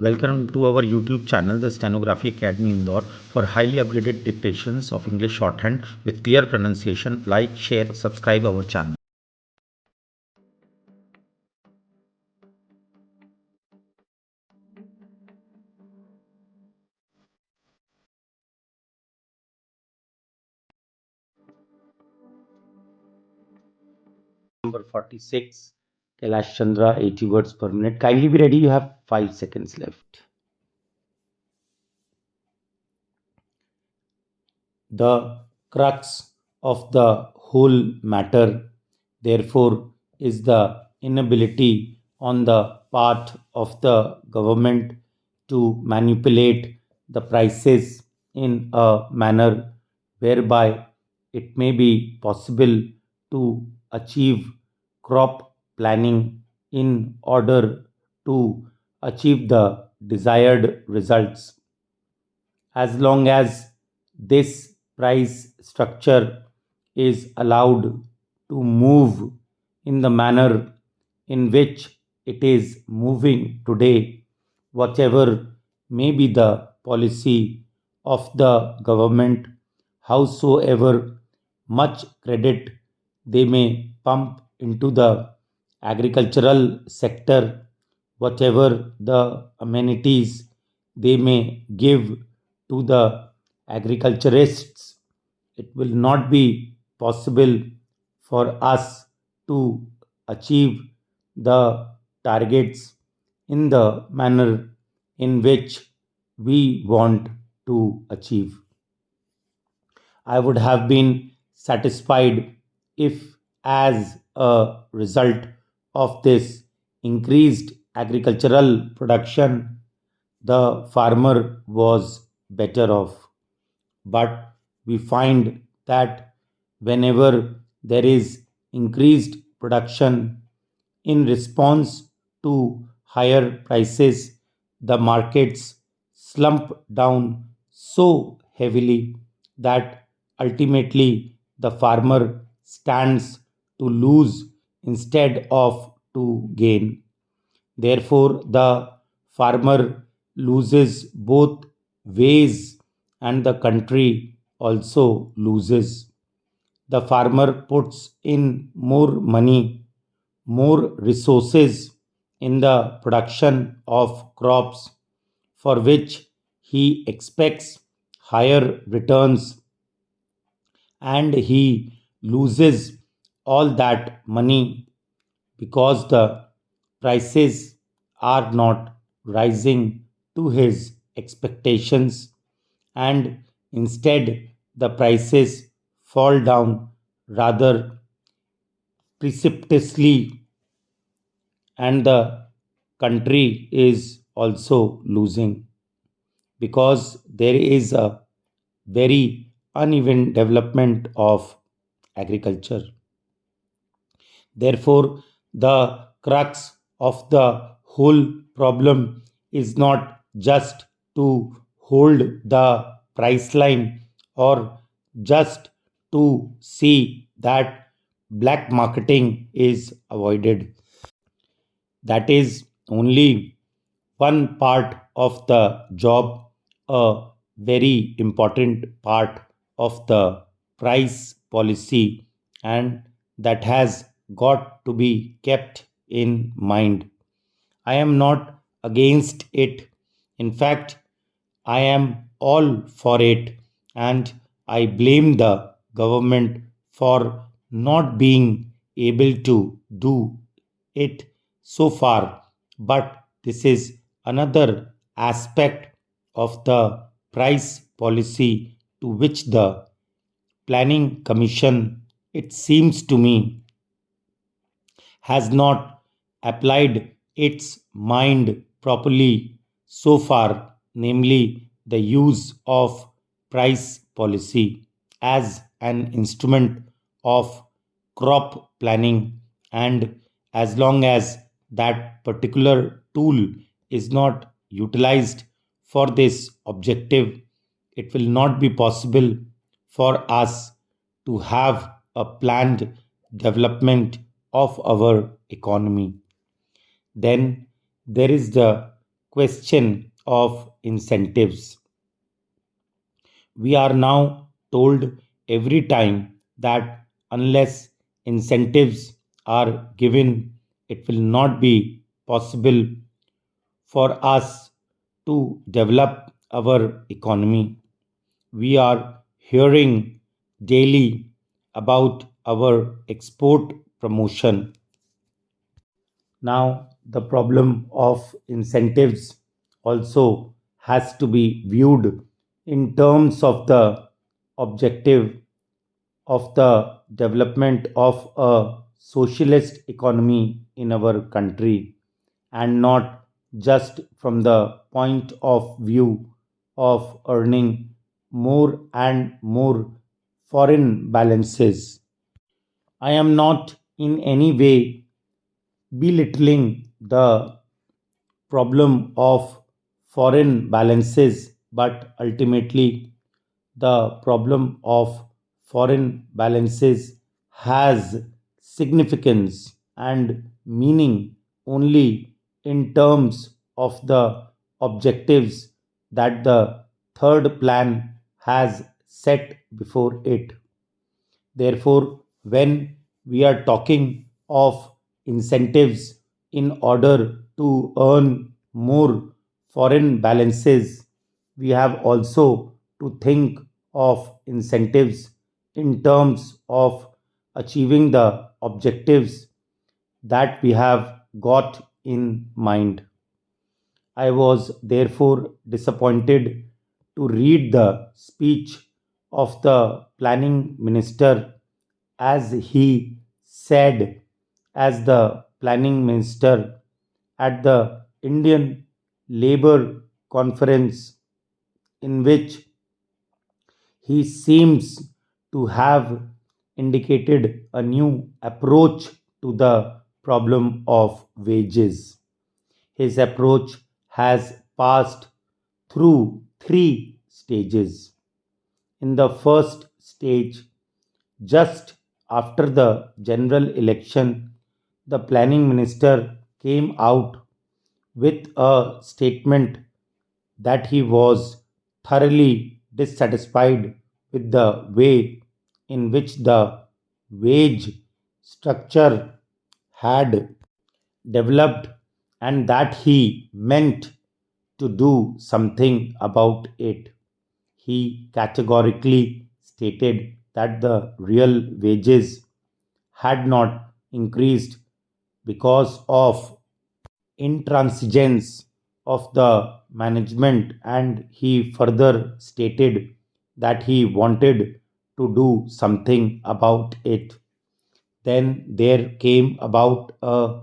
Welcome to our YouTube channel, the Stenography Academy Indore, for highly upgraded dictations of English shorthand with clear pronunciation. Like, share, subscribe our channel. Number 46, Kailash Chandra, 80 words per minute. Kindly be ready, you have 5 seconds left. The crux of the whole matter, therefore, is the inability on the part of the government to manipulate the prices in a manner whereby it may be possible to achieve crop planning in order to achieve the desired results. As long as this price structure is allowed to move in the manner in which it is moving today, whatever may be the policy of the government, howsoever much credit they may pump into the agricultural sector, whatever the amenities they may give to the agriculturists, it will not be possible for us to achieve the targets in the manner in which we want to achieve. I would have been satisfied if, as a result of this increased agricultural production, the farmer was better off. But we find that whenever there is increased production in response to higher prices, the markets slump down so heavily that ultimately the farmer stands to lose instead of to gain. Therefore, the farmer loses both ways and the country also loses. The farmer puts in more money, more resources in the production of crops for which he expects higher returns, and he loses all that money because the prices are not rising to his expectations, and instead the prices fall down rather precipitously, and the country is also losing because there is a very uneven development of agriculture. Therefore, the crux of the whole problem is not just to hold the price line or just to see that black marketing is avoided. That is only one part of the job, a very important part of the price policy, and that has got to be kept in mind. I am not against it. In fact, I am all for it, and I blame the government for not being able to do it so far. But this is another aspect of the price policy to which the Planning Commission, it seems to me, has not applied its mind properly so far, namely the use of price policy as an instrument of crop planning. And as long as that particular tool is not utilized for this objective, it will not be possible for us to have a planned development of our economy. Then there is the question of incentives. We are now told every time that unless incentives are given, it will not be possible for us to develop our economy. We are hearing daily about our export promotion. Now, the problem of incentives also has to be viewed in terms of the objective of the development of a socialist economy in our country, and not just from the point of view of earning more and more foreign balances. I am not in any way belittling the problem of foreign balances, but ultimately the problem of foreign balances has significance and meaning only in terms of the objectives that the third plan has set before it. Therefore, when we are talking of incentives in order to earn more foreign balances, we have also to think of incentives in terms of achieving the objectives that we have got in mind. I was therefore disappointed to read the speech of the planning minister, as he said, as the planning minister at the Indian Labour Conference, in which he seems to have indicated a new approach to the problem of wages. His approach has passed through three stages. In the first stage, just after the general election, the planning minister came out with a statement that he was thoroughly dissatisfied with the way in which the wage structure had developed, and that he meant to do something about it. He categorically stated that the real wages had not increased because of intransigence of the management, and he further stated that he wanted to do something about it. Then there came about a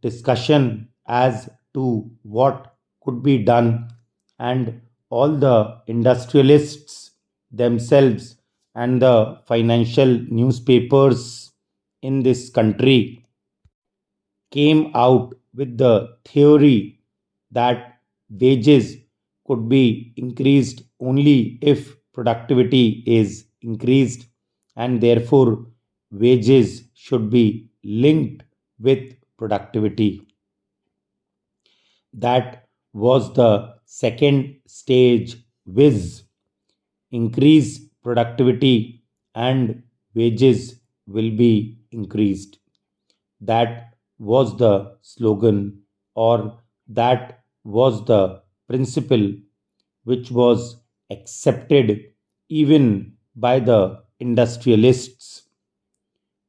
discussion as to what could be done, and all the industrialists themselves and the financial newspapers in this country came out with the theory that wages could be increased only if productivity is increased, and therefore wages should be linked with productivity. That was the second stage whiz: increase productivity and wages will be increased. That was the slogan, or that was the principle which was accepted even by the industrialists.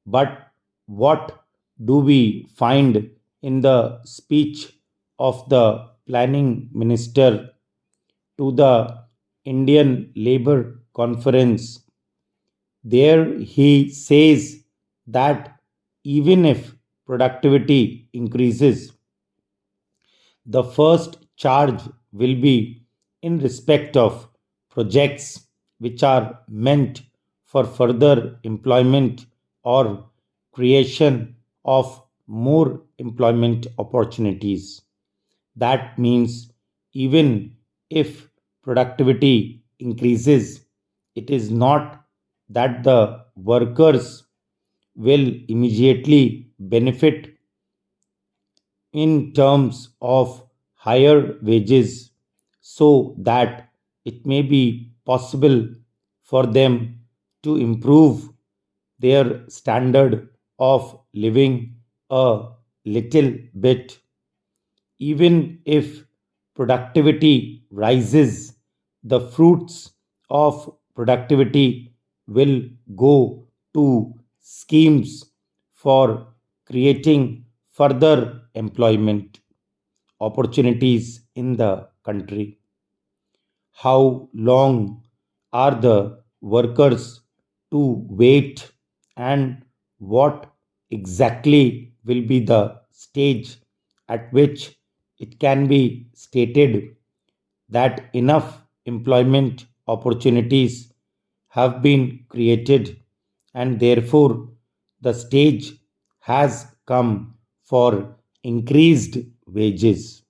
But what do we find in the speech of the planning minister to the Indian Labour Conference? There he says that even if productivity increases, the first charge will be in respect of projects which are meant for further employment or creation of more employment opportunities. That means even if productivity increases, it is not that the workers will immediately benefit in terms of higher wages so that it may be possible for them to improve their standard of living a little bit. Even if productivity rises, the fruits of productivity will go to schemes for creating further employment opportunities in the country. How long are the workers to wait, and what exactly will be the stage at which it can be stated that enough employment opportunities have been created and therefore the stage has come for increased wages?